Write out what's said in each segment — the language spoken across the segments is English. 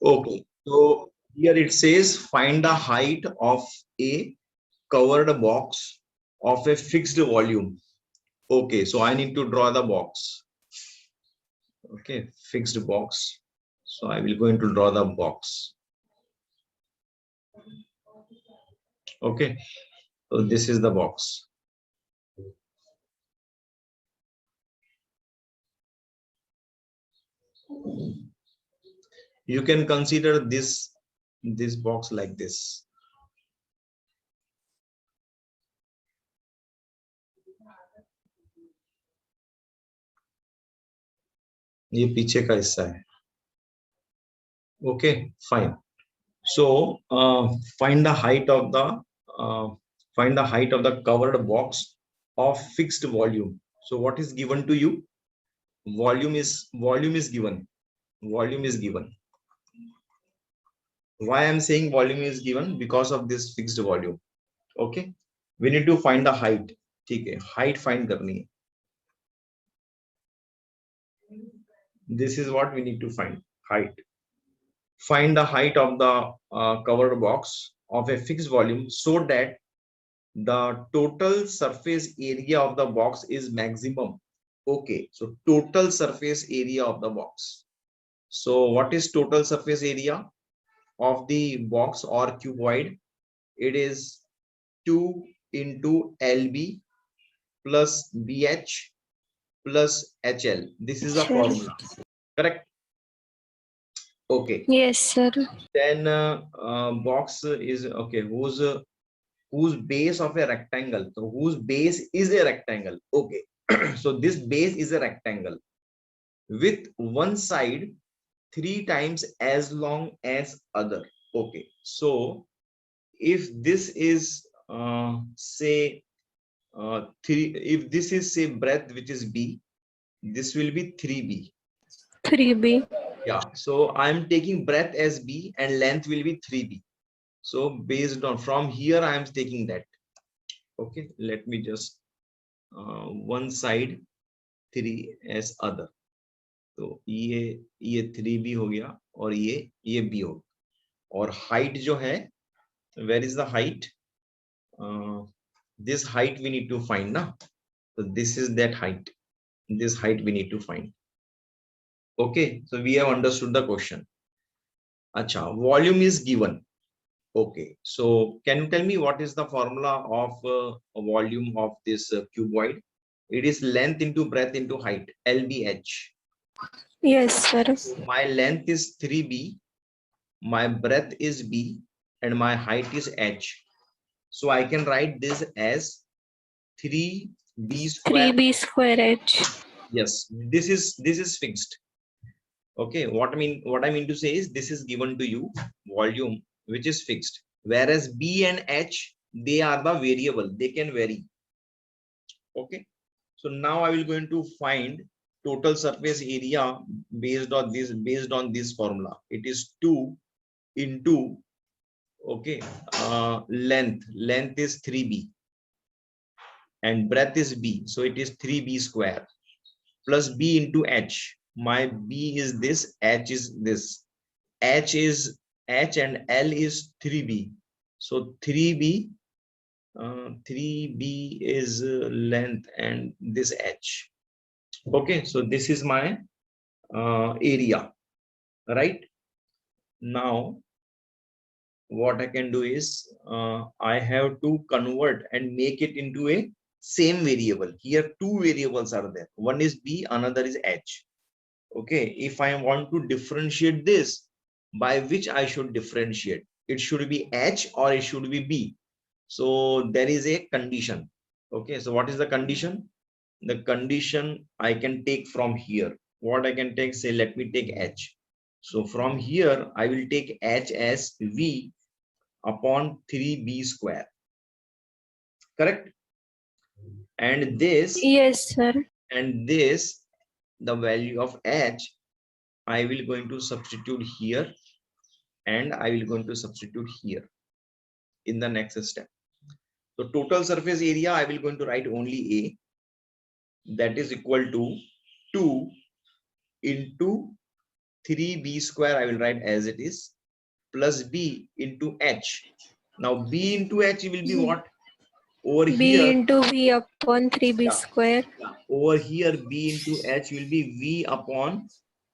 Okay, so here it says find the height of a covered box of a fixed volume. Okay, so I need to draw the box. Okay, fixed box. So I will going to draw the box. Okay, so this is the box. You can consider this box like this. ये पीछे का हिस्सा है. Okay, fine. So find the height of the covered box of fixed volume. So what is given to you? Volume is given. Volume is given. Why I'm saying volume is given? Because of this fixed volume. Okay, we need to find the height. ठीक है, height find करनी है. This is what we need to find, height. Find the height of the covered box of a fixed volume so that the total surface area of the box is maximum. Okay, so total surface area of the box. So what is total surface area of the box or cuboid? It is 2 into LB plus BH plus HL. This is the formula, correct? Okay. Yes, sir. Then box is okay. Whose base of a rectangle? So whose base is a rectangle? Okay. So this base is a rectangle with one side 3 times as long as other. Okay. So if this is say 3, if this is say breadth which is B, this will be 3B. 3B. Yeah, so I'm taking breadth as B and length will be 3B. So based on from here I am taking that. Okay, let me just one side 3 as other. तो ये 3B हो गया और ये B हो गया. और height जो है, where is the height? This height we need to find ना. So this is that height. This height we need to find. Okay, so we have understood the question. Acha, volume is given. Okay, so can you tell me what is the formula of a volume of this cuboid? It is length into breadth into height, LBH. Yes, sir. My length is 3B, my breadth is B, and my height is H. So I can write this as 3B square. 3B square H. Yes, this is fixed. Okay, what I mean to say is this is given to you volume which is fixed, whereas B and H, they are the variable, they can vary. Okay, so now I will going to find total surface area based on this formula. It is 2 into okay length is 3B and breadth is B, so it is 3B square plus B into H. My B is this, H is this. H and L is 3B. So 3B is length and this H. Okay, so this is my area, right? Now what I can do is I have to convert and make it into a same variable. Here two variables are there. One is B, another is H. Okay, if I want to differentiate this, by which I should differentiate? It should be H or it should be B. So there is a condition. Okay, so what is the condition? The condition I can take from here. What I can take, say, let me take H. So from here, I will take H as V upon 3B square. Correct? And this. Yes, sir. And this, the value of H, I will going to substitute here and I will going to substitute here in the next step. So total surface area, I will going to write only A, that is equal to 2 into 3b square I will write as it is, plus b into h. Now b into h will be what? Over B here, into V upon 3B yeah, square. over here b into h will be v upon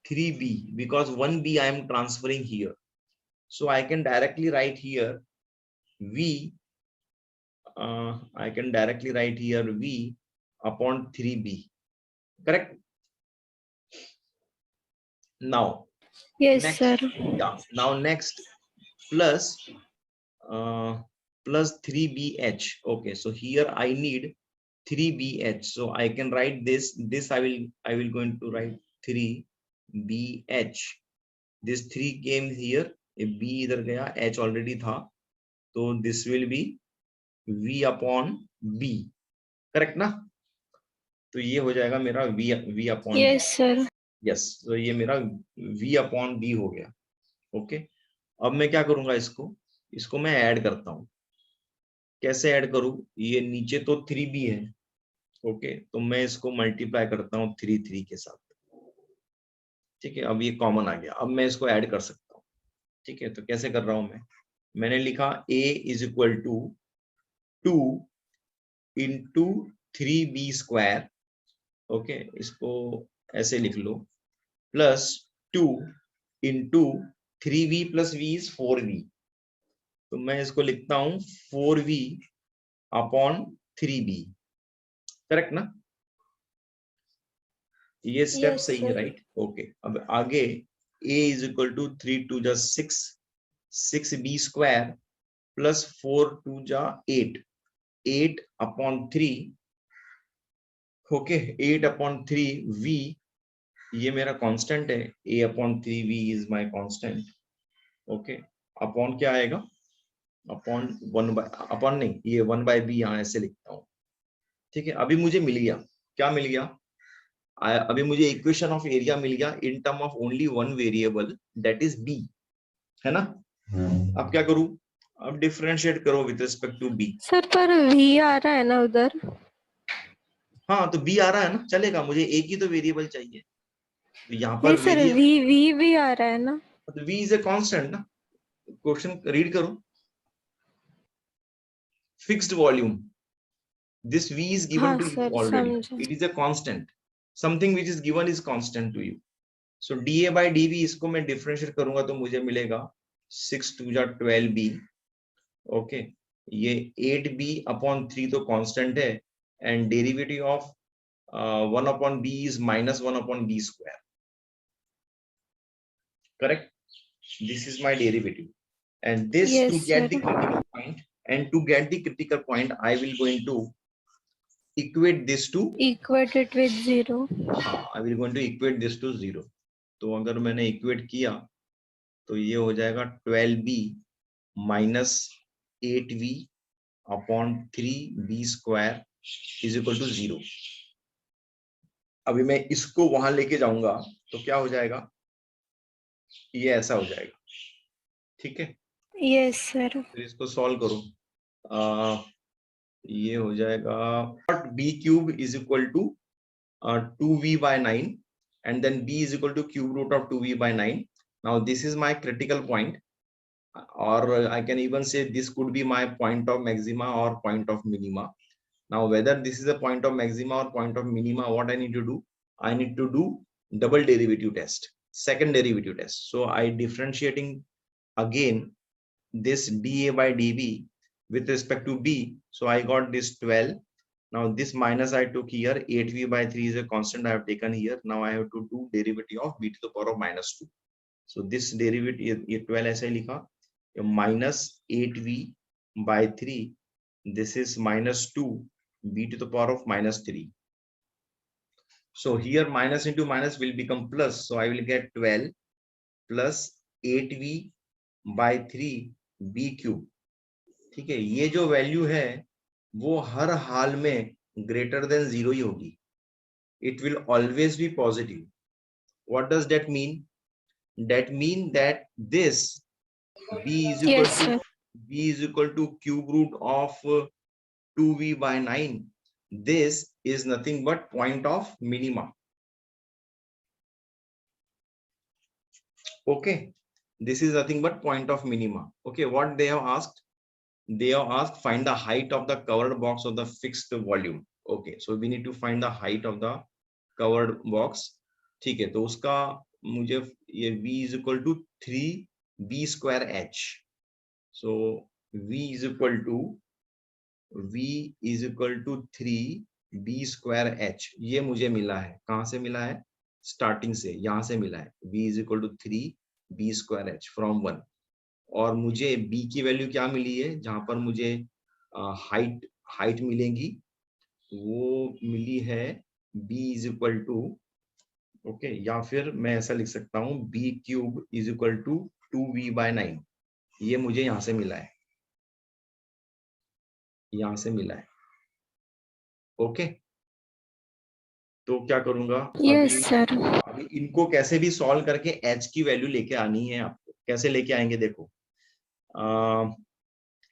3b, because 1b I am transferring here. So I can directly write here v, I can directly write here v upon 3b, correct? Now Yes, next, sir. yeah, now next plus plus 3bh. Okay, so here I need 3bh, so I can write this I will going to write 3bh. This 3 came here, a b इधर गया, h already था, तो this will be v upon b, correct ना? तो ये हो जाएगा मेरा v upon b. Yes, sir. Yes, तो ये मेरा v अपॉन b हो गया. ओके, अब मैं क्या करूंगा, इसको मैं ऐड करता हूं. कैसे ऐड करूं? ये नीचे तो 3b है. ओके, तो मैं इसको मल्टीप्लाई करता हूं 3 के साथ. ठीक है, अब ये कॉमन आ गया, अब मैं इसको ऐड कर सकता हूं. ठीक है, तो कैसे कर रहा हूं मैंने लिखा a is equal to 2 into 3b square. Okay, इसको ऐसे लिख लो, plus 2 into 3v plus v is 4v. तो मैं इसको लिखता हूं 4v अपॉन 3b, करेक्ट ना? ये स्टेप Yes, सही है, sir. राइट? ओके, अब आगे a इज इक्वल टू 3 2 जा 6, 6b स्क्वायर प्लस 4 2 जा 8, 8 अपॉन 3. ओके, 8 अपॉन 3v, ये मेरा कांस्टेंट है. a upon 3v is my constant. Okay, upon क्या आएगा? अपॉन 1 बाय, अपॉन नहीं, ये 1 बाय बी यहाँ ऐसे लिखता हूँ. ठीक है, अभी मुझे मिल गया, क्या मिल गया? अभी मुझे इक्वेशन ऑफ एरिया मिल गया in term of only one variable, that is B, है ना? अब क्या करूं? अब डिफरेंशिएट करो with respect to B. Sir पर V आ रहा है ना उधर. हाँ, तो बी आ रहा है ना, चलेगा, मुझे एक ही तो वेरिएबल चाहिए. तो यहाँ नहीं पर सर, वेरिएबल, V भी आ रहा है ना. तो वी इज ए कांस्टेंट ना. क्वेश्चन रीड करो. Fixed volume, this v is given हाँ to you सर, already, समझे. it is a constant, something which is given is constant to you. So dA by dv, इसको मैं differentiate करूंगा तो मुझे मिलेगा 6 2 जा 12b. ओके, ये 8b अपॉन 3 तो कांस्टेंट है, and derivative of 1 upon b is minus 1 upon b square, correct? This is my derivative, and this Yes, to sir. get the critical point, and to get the critical point I will going to equate this to, Equate it with 0. हाँ, I will going to equate this to 0. तो अगर मैंने equate किया तो ये हो जाएगा 12b minus 8v upon 3b square is equal to 0. अभी मैं इसको वहां लेके जाऊंगा तो क्या हो जाएगा? ये ऐसा हो जाएगा. ठीक है, Yes, sir. फिर इसको सॉल्व करो. ये हो जाएगा b cube is equal to 2v by 9, and then b is equal to cube root of 2v by 9. Now this is my critical point, or I can even say this could be my point of maxima or point of minima. Now whether this is a point of maxima or point of minima, what I need to do? I need to do double derivative test, second derivative test. So I differentiating again this dA by dB with respect to b. So I got this 12. Now this minus I took here, 8v by 3 is a constant I have taken here. Now I have to do derivative of b to the power of minus 2. So this derivative, ये 12 ऐसे ही लिखा, minus 8v by 3, this is minus 2 b to the power of minus 3. So here minus into minus will become plus, so I will get 12 plus 8v by 3 b cube. ठीक है, ये जो value है वो हर हाल में ग्रेटर देन 0 ही होगी. It will always be positive. What does that mean? That mean that this b is equal Yes, to sir. cube root of 2v by 9. This is nothing but point of minima. Okay, this is nothing but point of minima. Okay, what they have asked? They have asked find the height of the covered box of the fixed volume. Okay, so we need to find the height of the covered box. ठीक है, तो उसका मुझे ये v is equal to 3b square h. So v is equal to 3b square h. ये मुझे मिला है, कहाँ से मिला है? स्टार्टिंग से, यहाँ से मिला है. v is equal to 3b square h from 1. और मुझे b की वैल्यू क्या मिली है? जहां पर मुझे हाइट मिलेगी वो मिली है b is equal to, okay, या फिर मैं ऐसा लिख सकता हूं b cube is equal to 2v/9. ये मुझे यहां से मिला है, यहां से मिला है. ओके, तो क्या करूंगा यस सर. अभी इनको कैसे भी सॉल्व करके h की वैल्यू लेके आनी है आपको. कैसे लेके आएंगे? देखो,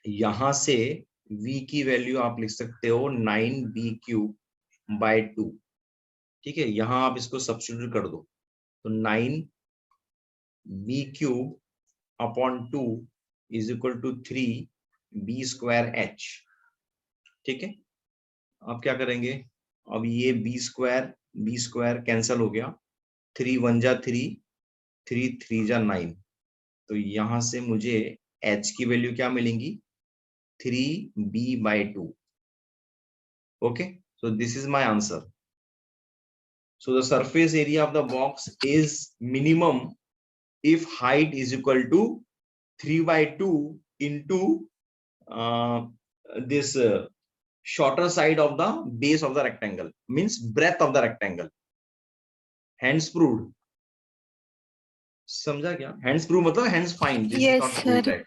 यहां से v की वैल्यू आप लिख सकते हो 9b³/2. ठीक है, यहां आप इसको सब्स्टिट्यूट कर दो तो 9b³/2 is equal to 3b² h. ठीक है, आप क्या करेंगे? अब ये b² कैंसल हो गया, 3 1 जा 3, 3 3 जा 9. तो यहां से मुझे h की वैल्यू क्या मिलेंगी? 3b/2. Okay, so this is my answer. So the surface area of the box is minimum if height is equal to 3/2 into this shorter side of the base of the rectangle, means breadth of the rectangle. Hence proved. समझा क्या? Hence proved मतलब hence find. This is Yes not sir. proved that.